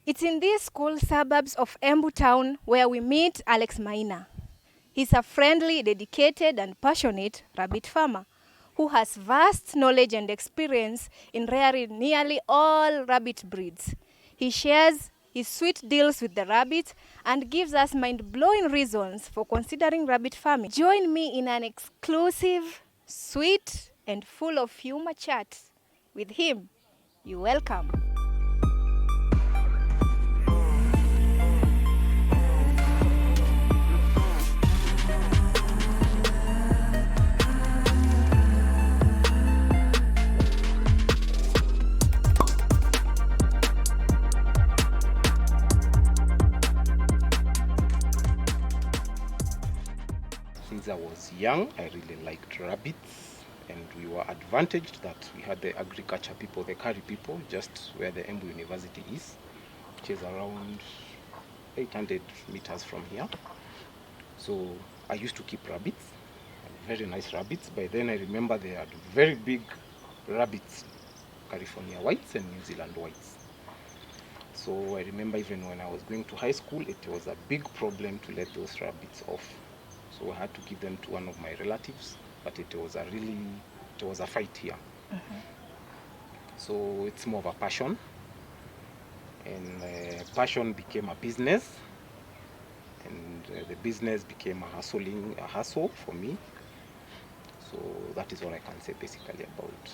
It's in these cool suburbs of Embu town where we meet Alex Maina. He's a friendly, dedicated, and passionate rabbit farmer who has vast knowledge and experience in rearing nearly all rabbit breeds. He shares his sweet deals with the rabbits and gives us mind-blowing reasons for considering rabbit farming. Join me in an exclusive, sweet, and full of humor chat with him. You're welcome. Since I was young, I really liked rabbits, and we were advantaged that we had the agriculture people, the curry people, just where the Embu University is, which is around 800 meters from here. So I used to keep rabbits, very nice rabbits. By then I remember they had very big rabbits, California whites and New Zealand whites. So I remember even when I was going to high school, it was a big problem to let those rabbits off. So I had to give them to one of my relatives, but it was a fight here. So it's more of a passion, and passion became a business, and the business became a hustle for me. So that is what I can say basically about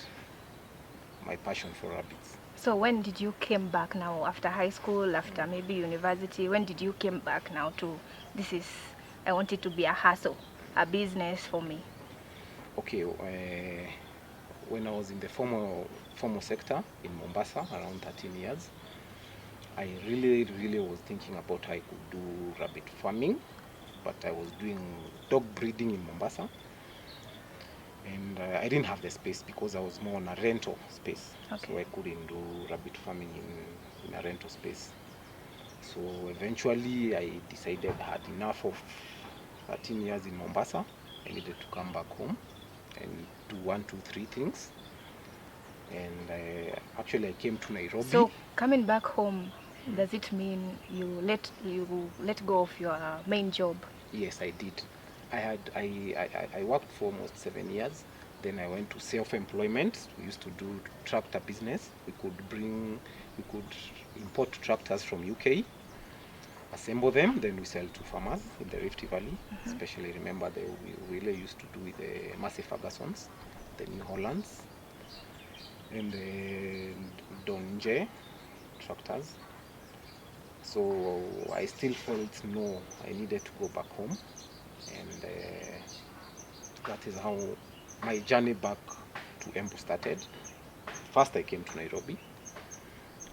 my passion for rabbits. So when did you came back now after high school, after maybe university? When did you came back now to I want it to be a hustle, a business for me? Okay, when I was in the formal sector in Mombasa around 13 years, I really was thinking about how I could do rabbit farming, but I was doing dog breeding in Mombasa, and I didn't have the space because I was more on a rental space. Okay. So I couldn't do rabbit farming in a rental space. So eventually I decided I had enough of 13 years in Mombasa. I needed to come back home and do 1, 2, 3 things. And actually I came to Nairobi. So coming back home, does it mean you let go of your main job? Yes, I did. I worked for almost 7 years. Then I went to self-employment. We used to do tractor business. We could import tractors from UK, assemble them, then we sell to farmers in the Rift Valley. Especially remember we really used to do with the Massey Fergusons, the New Hollands, and the Donje tractors. So I still felt no, I needed to go back home, and that is how my journey back to Embu started. First I came to Nairobi.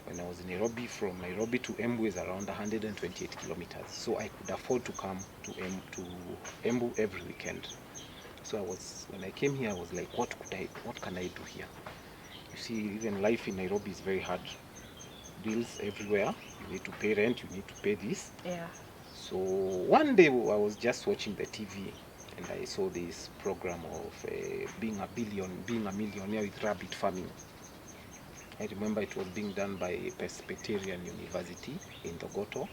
When I was in Nairobi, from Nairobi to Embu is around 128 kilometers. So I could afford to come to Embu every weekend. So when I came here, I was like, what can I do here? You see, even life in Nairobi is very hard. Bills everywhere. You need to pay rent, you need to pay this. Yeah. So one day I was just watching the TV and I saw this program of being a millionaire with rabbit farming. I remember it was being done by Presbyterian University in Dogoto.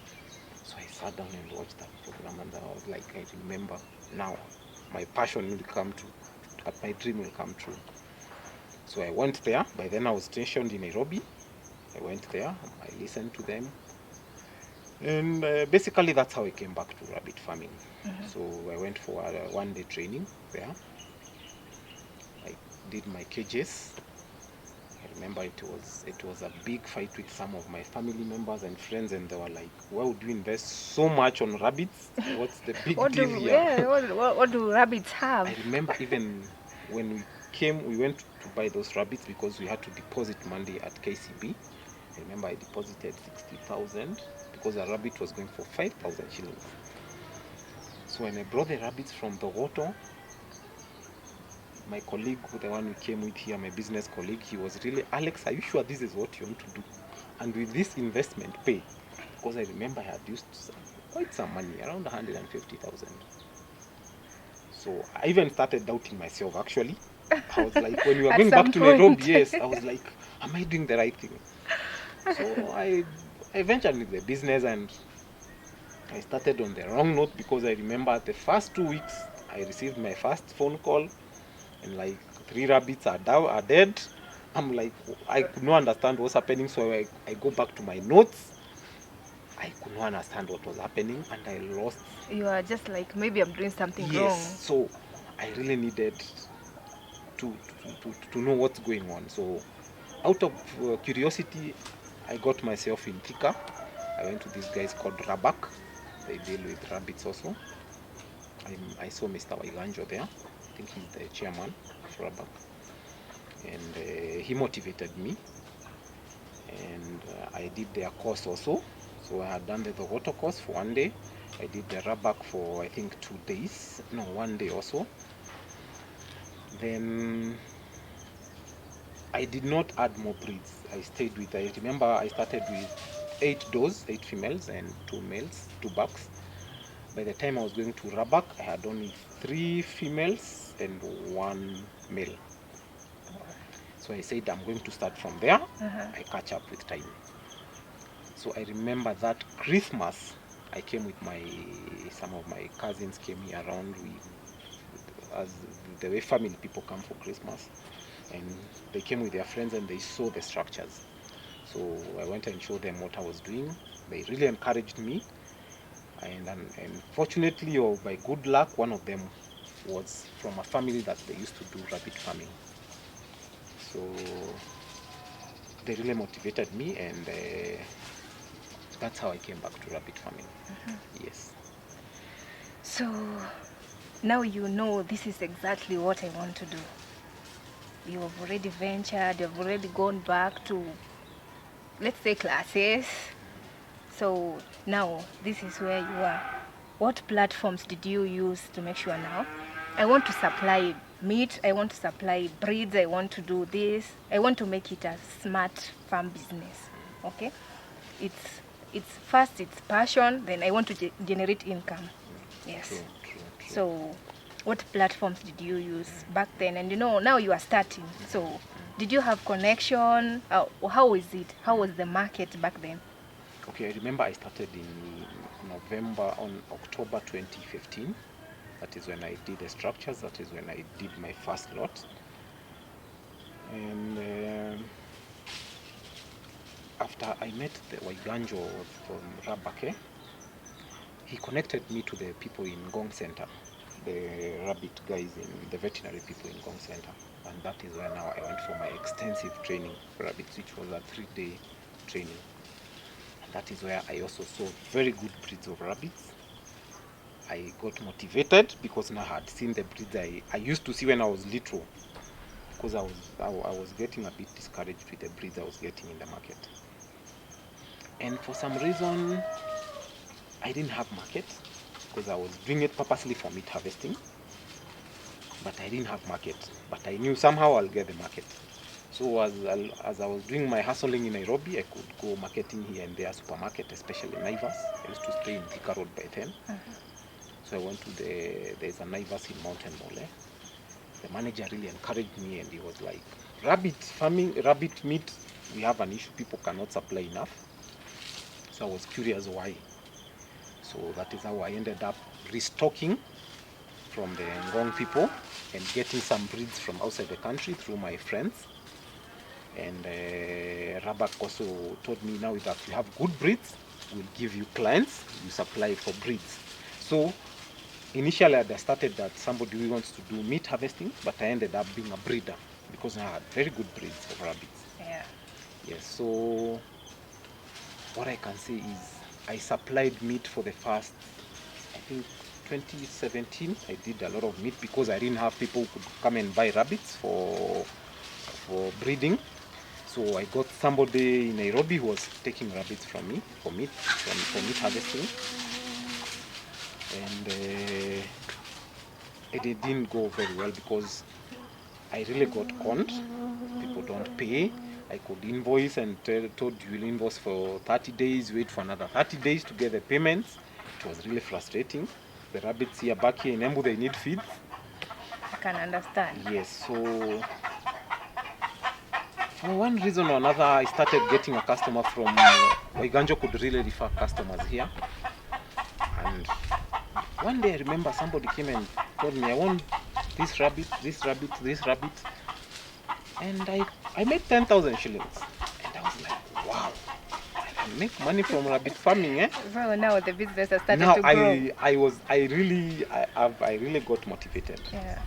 So I sat down and watched that program, and I was like, I remember now my passion will come true, that my dream will come true. So I went there. By then I was stationed in Nairobi. I went there, I listened to them, and basically that's how I came back to rabbit farming. So I went for a one-day training there. I did my cages. I remember it was a big fight with some of my family members and friends, and they were like, why would you invest so much on rabbits? What's the big deal here? What do rabbits have? I remember even when we went to buy those rabbits because we had to deposit money at KCB. I remember I deposited 60,000 because a rabbit was going for 5,000 shillings. So when I brought the rabbits from the water, my colleague, the one who came with here, my business colleague, he was really, Alex, are you sure this is what you want to do? And with this investment pay, because I remember I had used quite some money, around 150,000. So I even started doubting myself, actually. I was like, when we were going back to Nairobi, yes, I was like, am I doing the right thing? So eventually the business, and I started on the wrong note, because I remember the first 2 weeks I received my first phone call, and like 3 rabbits are dead. I'm like, I could not understand what's happening, so I go back to my notes. I could not understand what was happening, and I lost. You are just like, maybe I'm doing something Yes, wrong. so I really needed to know what's going on. So out of curiosity, I got myself in Thika. I went to these guys called Rabak. They deal with rabbits also. I saw Mr. Waiganjo there. I think he's the chairman of Rabak. And he motivated me. And I did their course also. So I had done the Thogoto course for 1 day. I did the Rabak for, I think, 2 days. No, 1 day also. Then I did not add more breeds. I stayed with, I remember I started with 8 does, 8 females and 2 males, 2 bucks. By the time I was going to Rabak, I had only 3 females and 1 male. So I said I'm going to start from there. I catch up with time. So I remember that Christmas, I came with some of my cousins came here around. As the way family people come for Christmas, and they came with their friends and they saw the structures. So I went and showed them what I was doing. They really encouraged me, and fortunately, or by good luck, one of them was from a family that they used to do rabbit farming. So they really motivated me, and that's how I came back to rabbit farming. Yes. So now you know this is exactly what I want to do. You have already ventured, you have already gone back to, let's say, classes. So now this is where you are. What platforms did you use to make sure now I want to supply meat, I want to supply breeds, I want to do this, I want to make it a smart farm business? Okay, it's first it's passion, then I want to generate income. Yes. True. So what platforms did you use back then? And now you are starting, so did you have connection? How is it? How was the market back then? Okay, I remember I started in October 2015. That is when I did the structures. That is when I did my first lot. And after I met the Waiganjo from Rabake, he connected me to the people in Gong Center, the rabbit guys, in the veterinary people in Gong Center. And that is where now I went for my extensive training for rabbits, which was a 3-day training. And that is where I also saw very good breeds of rabbits. I got motivated because now I had seen the breeds I used to see when I was little, because I was getting a bit discouraged with the breeds I was getting in the market. And for some reason, I didn't have market, because I was doing it purposely for meat harvesting, but I didn't have market. But I knew somehow I'll get the market. So as I was doing my hustling in Nairobi, I could go marketing here and there, supermarket, especially Naivas. I used to stay in Thika Road by 10. So I went to there's a Naivas in Mountain Mole. The manager really encouraged me, and he was like, rabbit farming, rabbit meat, we have an issue, people cannot supply enough. So I was curious why. So that is how I ended up restocking from the Ngong people and getting some breeds from outside the country through my friends. And Rabak also told me, now that you have good breeds, we'll give you clients, you supply for breeds. So initially I started that somebody who wants to do meat harvesting, but I ended up being a breeder because I had very good breeds of rabbits. Yeah. Yes, so what I can say is I supplied meat for the first, I think 2017, I did a lot of meat because I didn't have people who could come and buy rabbits for breeding. So I got somebody in Nairobi who was taking rabbits from me for meat harvesting. And it didn't go very well because I really got conned. People don't pay. I could invoice and told you will invoice for 30 days, wait for another 30 days to get the payments. It was really frustrating. The rabbits here, back here in Embu, they need feed. I can understand. Yes, so for one reason or another, I started getting a customer from Waiganjo could really refer customers here. And one day I remember somebody came and told me, I want this rabbit, this rabbit, this rabbit. And I made 10,000 shillings. And I was like, wow, I can make money from rabbit farming, eh? So now the business has started Now to grow. I really got motivated. Yeah.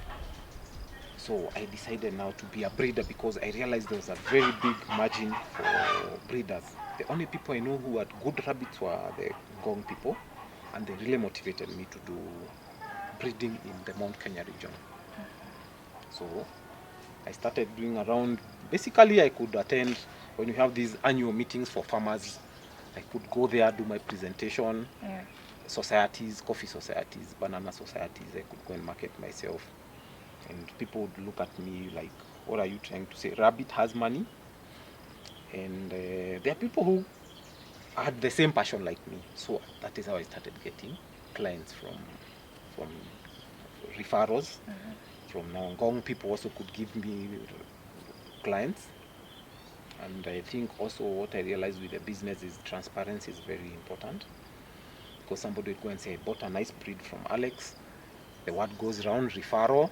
So I decided now to be a breeder because I realized there was a very big margin for breeders. The only people I know who had good rabbits were the Gong people, and they really motivated me to do breeding in the Mount Kenya region. So I started doing around, basically I could attend when you have these annual meetings for farmers. I could go there, do my presentation. Yeah. Societies, coffee societies, banana societies, I could go and market myself. And people would look at me like, what are you trying to say? Rabbit has money. And there are people who had the same passion like me. So that is how I started getting clients from referrals. From Ngong, people also could give me clients. And I think also what I realized with the business is transparency is very important. Because somebody would go and say, I bought a nice breed from Alex. The word goes around, referral.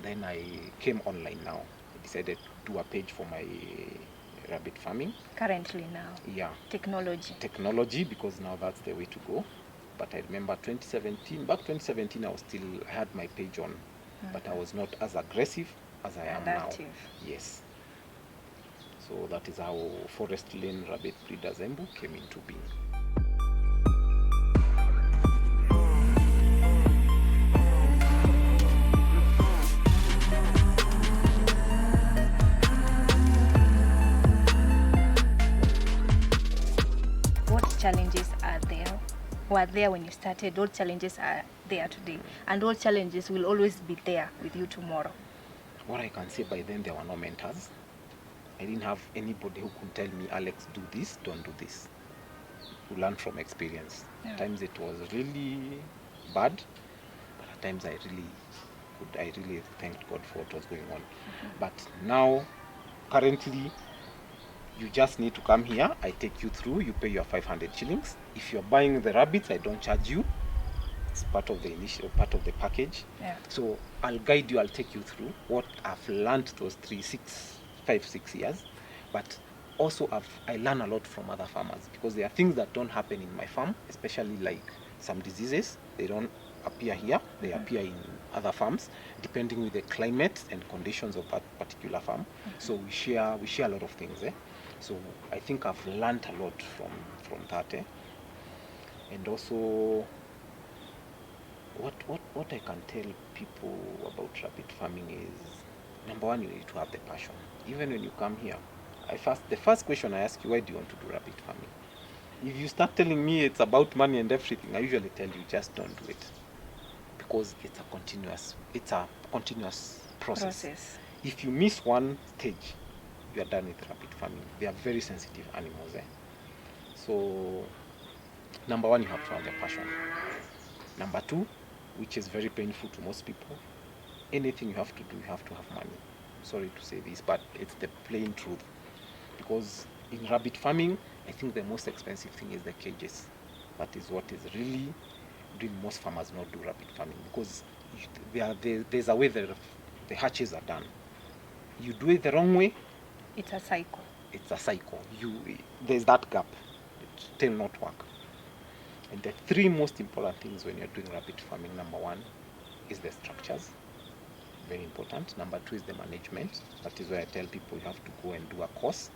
Then I came online now. I decided to do a page for my rabbit farming. Currently now. Yeah. Technology, because now that's the way to go. But I remember 2017, back 2017, I had my page on, but I was not as aggressive as I am now. active. Yes. So that is how Forest Lane Rabbit Breeders Embu came into being. What challenges were there when you started? What challenges are there today? And what challenges will always be there with you tomorrow? What I can say, by then there were no mentors. I didn't have anybody who could tell me, Alex, do this, don't do this. You learn from experience. Yeah. At times it was really bad, but at times I really thanked God for what was going on. But now, currently, you just need to come here. I take you through. You pay your 500 shillings. If you're buying the rabbits, I don't charge you. It's part of the initial part of the package. Yeah. So I'll guide you. I'll take you through what I've learned those 5-6 years. But also I learn a lot from other farmers because there are things that don't happen in my farm, especially like some diseases. They don't appear here. They appear in other farms, depending with the climate and conditions of that particular farm. So we share a lot of things. So I think I've learned a lot from that. And also, what I can tell people about rabbit farming is, number one, you need to have the passion. Even when you come here, the first question I ask you, why do you want to do rabbit farming? If you start telling me it's about money and everything, I usually tell you just don't do it, because it's a continuous process. If you miss one stage, you are done with rabbit farming. They are very sensitive animals. So number one, you have to have the passion. Number two, which is very painful to most people, anything you have to do, you have to have money. Sorry to say this, but it's the plain truth. Because in rabbit farming, I think the most expensive thing is the cages. That is what is really doing most farmers not do rabbit farming, because there's a way the hatches are done. You do it the wrong way, It's a cycle. There's that gap. It still not work. And the three most important things when you're doing rabbit farming, number one is the structures, very important. Number two is the management. That is why I tell people you have to go and do a course.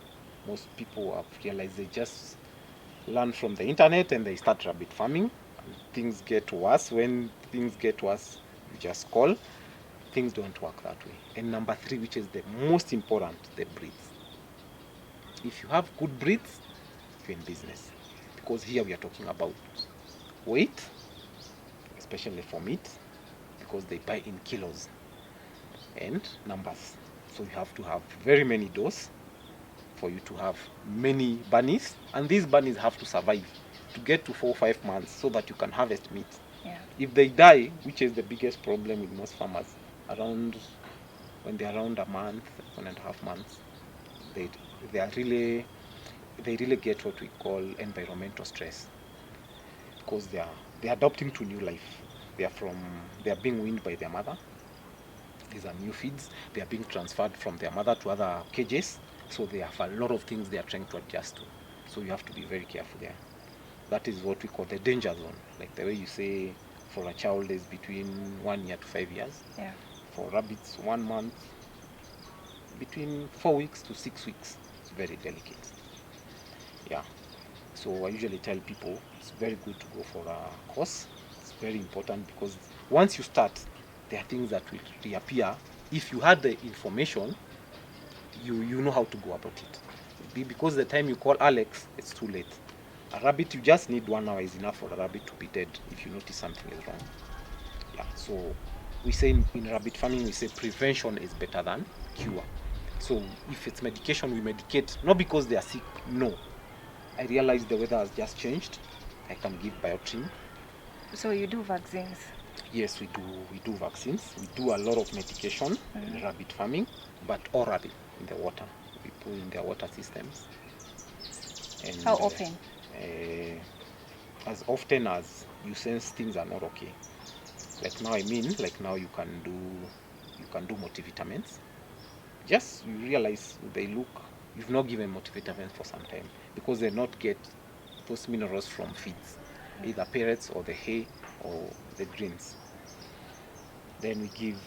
Most people have realized they just learn from the internet and they start rabbit farming. And things get worse. When things get worse, you just call. Things don't work that way. And number three, which is the most important, the breeds. If you have good breeds, you're in business. Because here we are talking about weight, especially for meat, because they buy in kilos, and numbers. So you have to have very many does for you to have many bunnies, and these bunnies have to survive to get to 4 or 5 months so that you can harvest meat. Yeah. If they die, which is the biggest problem with most farmers, when they're around a month, 1.5 months, they are really they really get what we call environmental stress, because they're adapting to new life. They are being weaned by their mother. These are new feeds. They are being transferred from their mother to other cages. So they have a lot of things they are trying to adjust to. So you have to be very careful there. That is what we call the danger zone. Like the way you say for a child is between 1 year to 5 years. Yeah. For rabbits, 1 month, between 4 weeks to 6 weeks. It's very delicate. Yeah. So I usually tell people it's very good to go for a course. It's very important because once you start, there are things that will reappear. If you had the information, you know how to go about it. Because the time you call Alex, it's too late. A rabbit, you just need 1 hour is enough for a rabbit to be dead if you notice something is wrong. Yeah, so we say in rabbit farming, we say prevention is better than cure. So if it's medication, we medicate, not because they are sick, no. I realize the weather has just changed. I can give biotrim. So you do vaccines? Yes, we do vaccines. We do a lot of medication in rabbit farming, but orally in the water. We put in their water systems. And How often? As often as you sense things are not okay. Like now, you can do multivitamins. Just you realize you've not given multivitamins for some time because they not get those minerals from feeds, either pellets or the hay or the greens. Then we give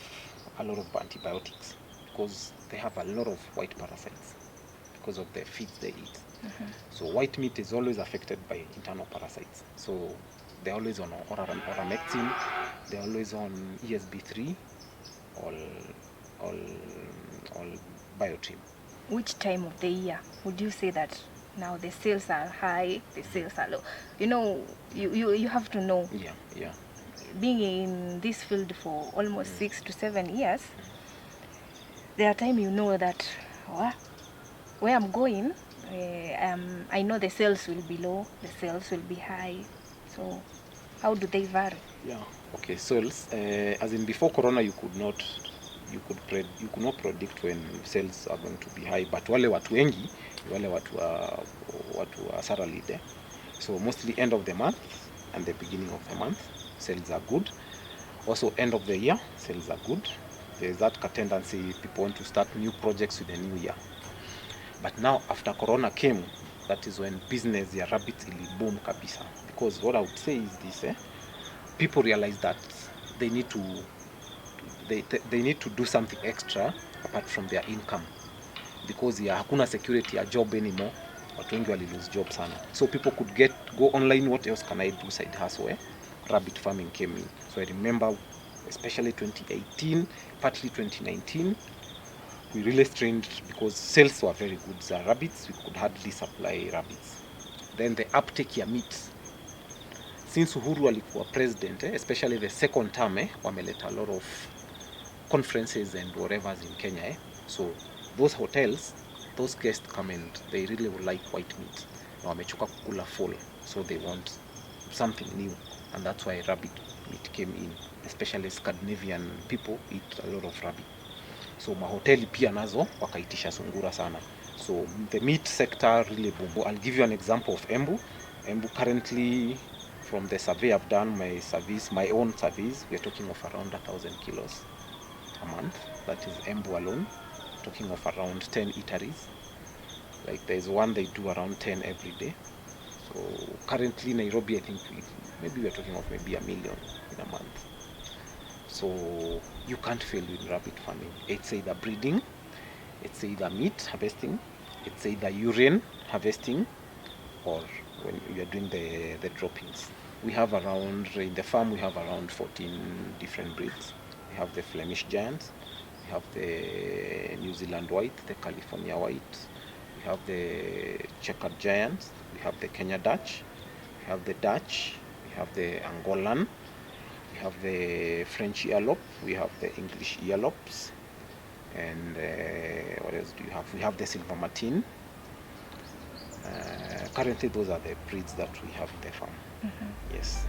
a lot of antibiotics because they have a lot of white parasites because of the feeds they eat. So white meat is always affected by internal parasites. So they're always on oramectin, they're always on ESB3, all biotrim. Which time of the year would you say that now the sales are high, the sales are low? You know, you have to know. Yeah. Being in this field for almost 6 to 7 years, there are times you know that where I'm going, I know the sales will be low, the sales will be high. So how do they vary? Yeah. Okay. So as in before Corona, you could not predict when sales are going to be high, but wale watu wengi wale watu wa salaried. So mostly end of the month and the beginning of the month sales are good. Also end of the year sales are good. There's that tendency people want to start new projects with the new year. But now after Corona came, that is when business ya rabbits ili boom kabisa. Because what I would say is this, people realize that they need to do something extra apart from their income, because hakuna security ya job anymore. Watu wengi wali lose job sana, so people could go online. What else can I do side hustle? Rabbit farming came in. So I remember especially 2018, partly 2019, we really strained because sales were very good. The rabbits, we could hardly supply rabbits. Then the uptake ya meat, since Uhuru alikuwa president, especially the second term, wameleta a lot of conferences and whatever's in Kenya. So those hotels, those guests come and they really would like white meat. Na wamechoka kukula full, so they want something new, and that's why rabbit meat came in. Especially Scandinavian people eat a lot of rabbit. So mahoteli pia nazo wakaitisha sungura sana. So the meat sector really boom. I'll give you an example of Embu. Embu currently, from the survey I've done, my own surveys, we're talking of around 1,000 kilos a month. That is Embu alone. Talking of around 10 eateries. Like there's one they do around 10 every day. So currently Nairobi, I think maybe we're talking of maybe 1 million in a month. So you can't fail with rabbit farming. It's either breeding, it's either meat harvesting, it's either urine harvesting, or when you are doing the droppings. We have in the farm we have around 14 different breeds. We have the Flemish giant, we have the New Zealand white, the California white, we have the checkered giant, we have the Kenya Dutch, we have the Dutch, we have the Angolan, we have the French earlop, we have the English earlops, and what else do you have? We have the silver martin. Currently those are the breeds that we have in the farm. Yes.